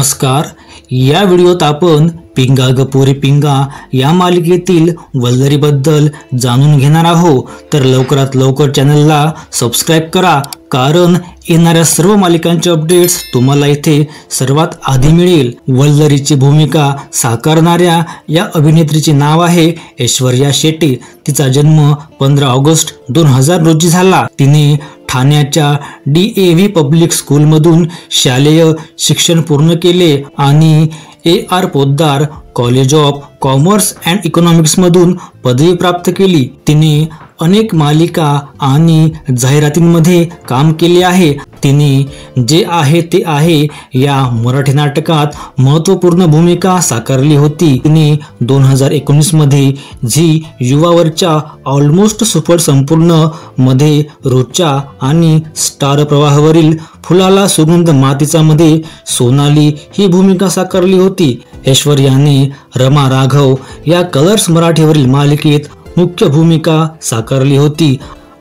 नमस्कार। या व्हिडिओत आपण पिंगा ग पोरी पिंगा या मालिकेतील वल्लरीबद्दल जाणून घेणार आहोत। तर लवकरात लवकर चॅनलला सबस्क्राइब करा, कारण येणाऱ्या सर्व मालिकांचे अपडेट्स तुम्हाला इथे सर्वात आधी मिळेल। वल्लरीची भूमिका साकारणाऱ्या या अभिनेत्रीचे नाव आहे ऐश्वर्या शेट्टी। तिचा जन्म 15 ऑगस्ट 2000 रोजी झाला। तिने ठाण्याच्या DAV पब्लिक स्कूलमधून शालेय शिक्षण पूर्ण केले आणि AR Poddar college of commerce and economics मधून पदवी प्राप्त केली। तिने अनेक मालिका आणि जाहिरातींमध्ये काम केले आहे। तिने जे आहे ते आहे या मराठी नाटकात महत्त्वपूर्ण भूमिका साकारली होती। तिने 2019 मध्ये झी युवावरच्या ऑलमोस्ट सुपर संपूर्ण मध्ये रोजच्या आणि स्टार प्रवाहावरील फुलाला सुगंध मातीचा मध्ये सोनाली ही भूमिका साकारली होती। ऐश्वर्याने रमा राघव या कलर्स मराठीवरील मालिकेत मुख्य भूमिका साकारली होती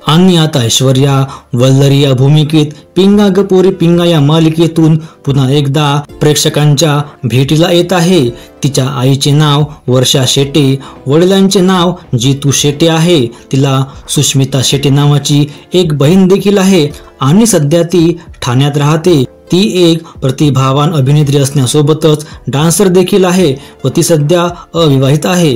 आणि आता ऐश्वर्या वल्लरी या भूमिकेत पिंगा ग पोरी पिंगा या मालिकेतून पुन्हा एकदा प्रेक्षकांच्या भेटीला येत आहे। तिच्या आईचे नाव वर्षा शेटे, वडिलांचे नाव जीतू शेटे आहे। तिला सुष्मिता शेटे नावाची एक बहीण देखील आहे आणि सध्या ती ठाण्यात राहते। ती एक प्रतिभावान अभिनेत्री असण्यासोबतच डान्सर देखील आहे व ती सध्या अविवाहित आहे।